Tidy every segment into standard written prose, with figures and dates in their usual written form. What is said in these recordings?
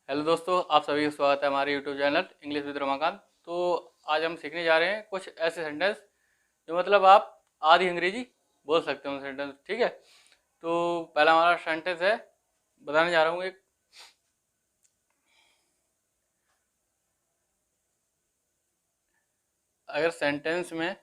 Hello दोस्तों, आप सभी का स्वागत है हमारे YouTube channel English with Ramakant. तो आज हम सीखने जा रहे हैं कुछ ऐसे सेंटेंस जो मतलब आप आधी अंग्रेजी बोल सकते हो सेंटेंस। ठीक है, तो पहला हमारा सेंटेंस है, बताने जा रहा हूँ एक। अगर सेंटेंस में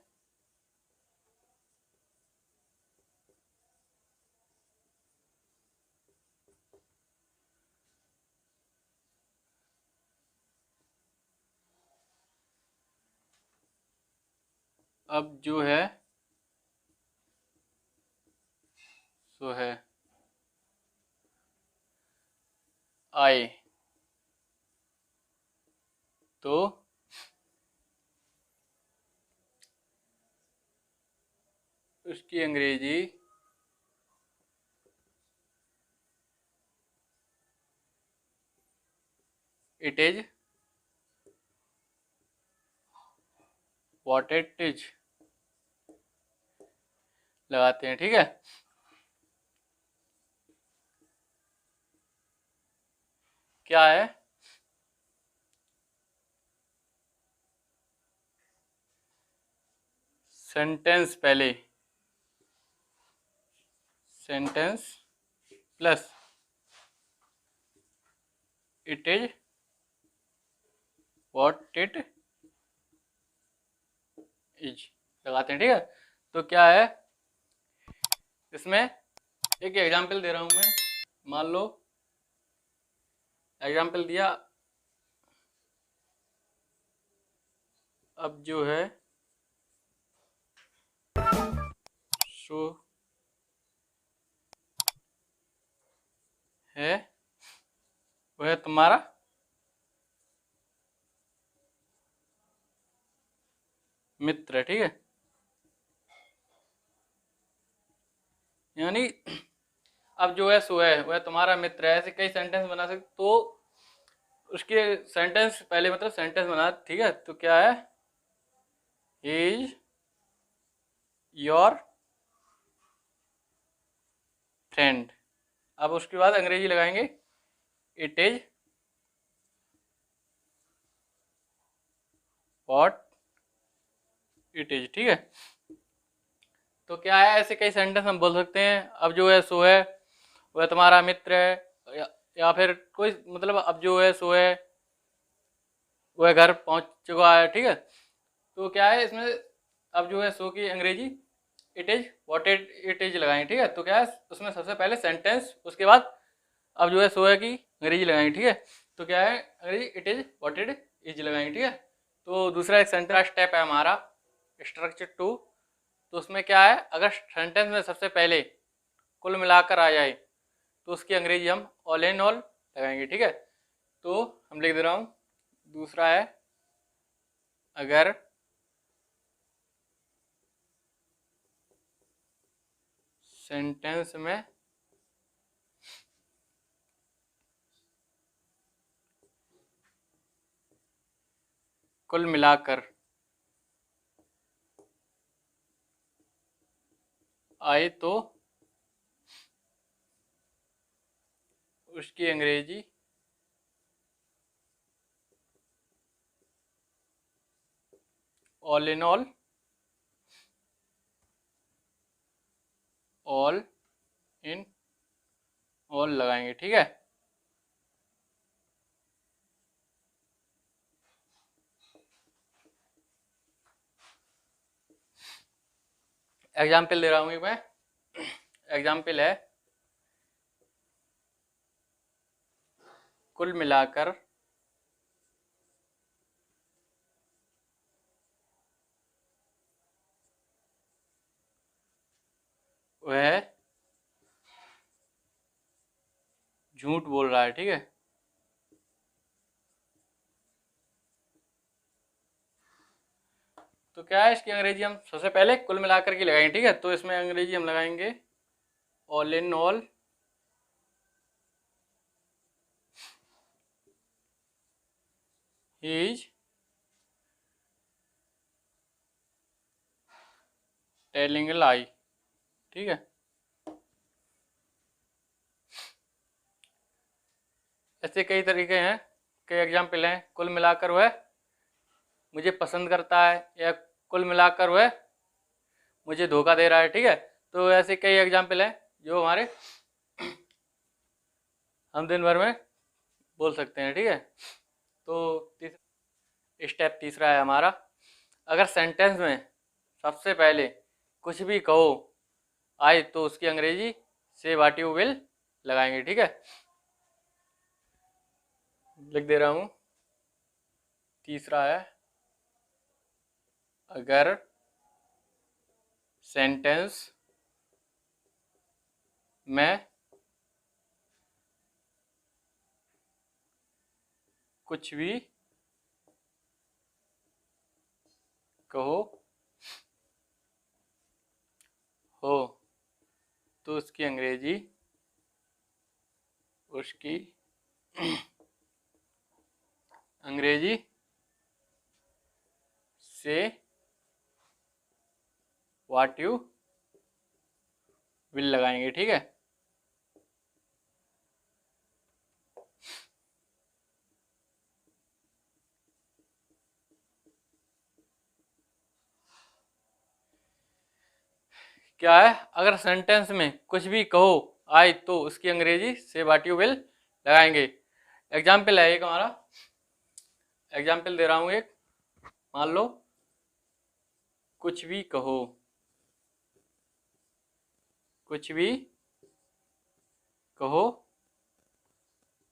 अब जो है सो है आए, तो उसकी अंग्रेजी it is what it is लगाते हैं। ठीक है, क्या है सेंटेंस पहले sentence plus it is what it is लगाते हैं। ठीक है, तो क्या है इसमें, एक एग्जांपल दे रहा हूं मैं। मान लो एग्जांपल दिया, अब जो है सो है वह तुम्हारा मित्र है। ठीक है, यानी अब जो है सो है वह तुम्हारा मित्र है, ऐसे कई सेंटेंस बना सकते। तो उसके सेंटेंस पहले मतलब सेंटेंस बना। ठीक है, तो क्या है, इज योर फ्रेंड। अब उसके बाद अंग्रेजी लगाएंगे, it is what it is. ठीक है, तो क्या है, ऐसे कई सेंटेंस हम बोल सकते हैं। अब जो है सो है वह तुम्हारा मित्र है, या फिर कोई मतलब अब जो है सो है वह घर पहुंच चुका है। ठीक है, तो क्या है इसमें, अब जो है सो की अंग्रेजी it is what it is लगाएंगे। ठीक है, तो क्या है उसमें सबसे पहले सेंटेंस, उसके बाद अब जो है सो है की अंग्रेजी लगाएंगे। ठीक है, तो क्या है अंग्रेजी it is what it is लगाएंगे। ठीक है, तो दूसरा एक सेंटेंस स्टेप है हमारा स्ट्रक्चर टू। तो उसमें क्या है, अगर सेंटेंस में सबसे पहले कुल मिलाकर आ जाए तो उसकी अंग्रेजी हम ऑल इन ऑल लगाएंगे। ठीक है, तो हम लिख दे रहा हूँ, दूसरा है, अगर सेंटेंस में कुल मिलाकर आए तो उसकी अंग्रेजी all in all all in all लगाएंगे। ठीक है, एग्जाम्पल दे रहा हूँ मैं। एग्जाम्पल है, कुल मिलाकर वह झूठ बोल रहा है। ठीक है, तो क्या है इसकी अंग्रेजी हम सबसे पहले कुल मिलाकर की लगाएंगे। ठीक है, तो इसमें अंग्रेजी हम लगाएंगे all in all is telling a lie. ठीक है, ऐसे कई तरीके हैं, कई एग्जाम्पल हैं। कुल मिलाकर वह मुझे पसंद करता है, या कुल मिलाकर वह मुझे धोखा दे रहा है, ठीक है। तो ऐसे कई एग्जाम्पल हैं जो हमारे हम दिन भर में बोल सकते हैं, ठीक है। तो स्टेप तीसरा है हमारा, अगर सेंटेंस में सबसे पहले कुछ भी कहो आए तो उसकी अंग्रेजी से व्हाट यू विल लगाएंगे, ठीक है। लिख दे रहा हूं। तीसरा है, अगर सेंटेंस में कुछ भी कहो हो तो उसकी अंग्रेजी से व्हाट यू विल लगाएंगे, ठीक है। क्या है, अगर सेंटेंस में कुछ भी कहो आए तो उसकी अंग्रेजी से व्हाट यू विल लगाएंगे। एग्जाम्पल है एक हमारा, एग्जाम्पल दे रहा हूं एक। मान लो कुछ भी कहो, कुछ भी कहो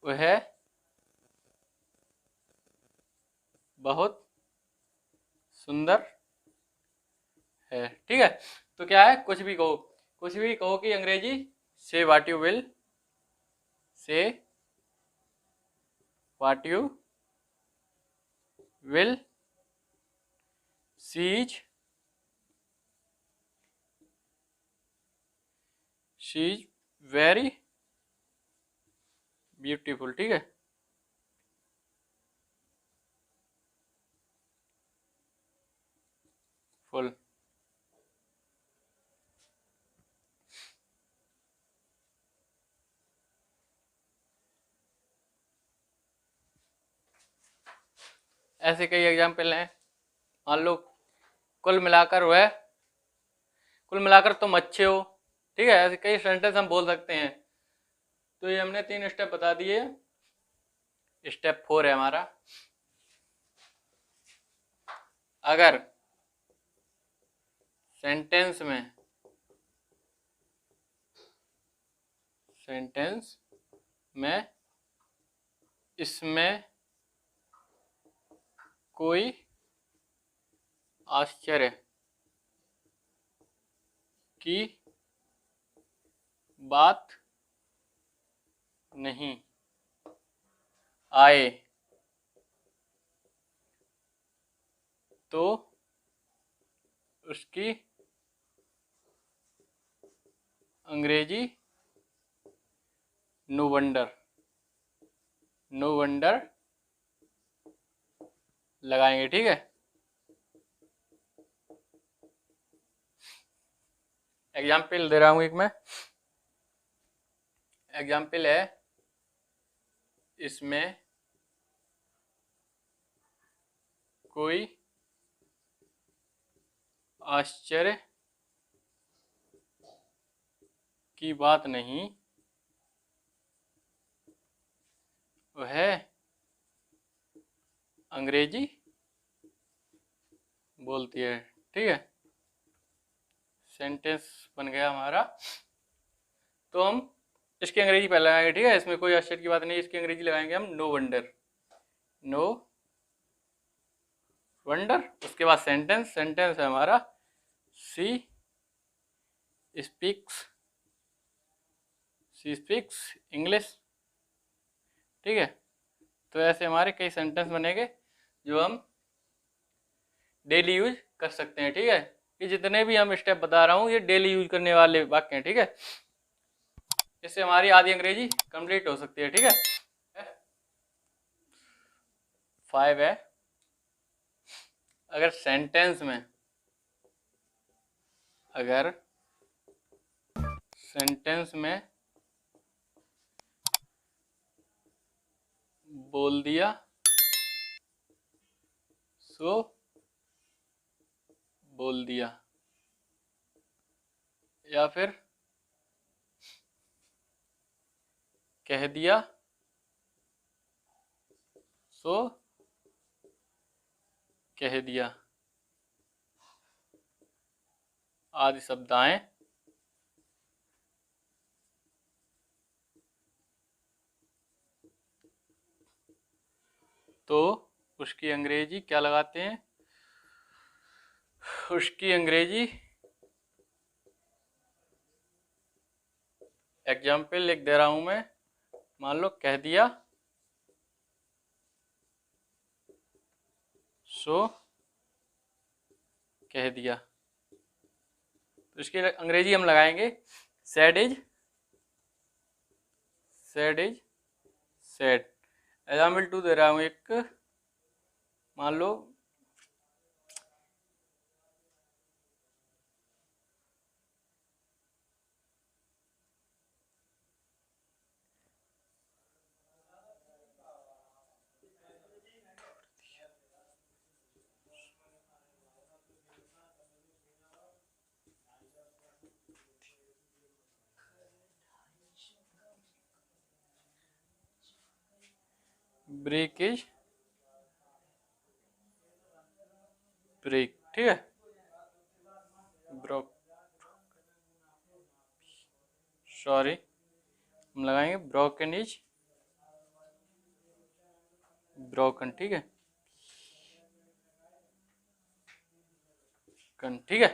वह बहुत सुंदर है, ठीक है। तो क्या है, कुछ भी कहो, कुछ भी कहो की अंग्रेजी से व्हाट यू विल, से what you will, she is very beautiful, ठीक है। फुल। ऐसे कई एग्जाम्पल हैं। मान लो कुल मिलाकर वह, कुल मिलाकर तुम अच्छे हो, ठीक है। ऐसे कई सेंटेंस हम बोल सकते हैं। तो ये हमने 3 स्टेप बता दिए। स्टेप 4 है हमारा, अगर सेंटेंस में इसमें कोई आश्चर्य की बात नहीं आए तो उसकी अंग्रेजी नो वंडर लगाएंगे, ठीक है। एग्जाम्पल दे रहा हूं एक मैं। एग्जाम्पल है, इसमें कोई आश्चर्य की बात नहीं, वह अंग्रेजी बोलती है, ठीक है। सेंटेंस बन गया हमारा। तो हम इसकी अंग्रेजी पहले लगाएंगे, ठीक है। इसमें कोई आश्चर्य की बात नहीं, इसकी अंग्रेजी लगाएंगे हम नो वंडर। उसके बाद सेंटेंस है हमारा, शी स्पीक्स इंग्लिश, ठीक है। तो ऐसे हमारे कई सेंटेंस बनेंगे जो हम डेली यूज कर सकते हैं, ठीक है। ये जितने भी हम स्टेप बता रहा हूँ ये डेली यूज करने वाले वाक्य हैं, ठीक है। इससे हमारी आधी अंग्रेजी कंप्लीट हो सकती है, ठीक है। 5 है, अगर सेंटेंस में बोल दिया, सो बोल दिया। या फिर कह दिया, सो कह दिया आदि शब्द आए तो उसकी अंग्रेजी क्या लगाते हैं? उसकी अंग्रेजी एग्जाम्पल लिख दे रहा हूं मैं। मान लो कह दिया, सो कह दिया, तो इसकी अंग्रेजी हम लगाएंगे सैड इज सैड। एग्जाम्पल 2 दे रहा हूं एक। मान लो ब्रेक इज ब्रेक, ठीक है। ब्रोक, सॉरी, हम लगाएंगे ब्रोकन इज ब्रोकन, ठीक है। ठीक है।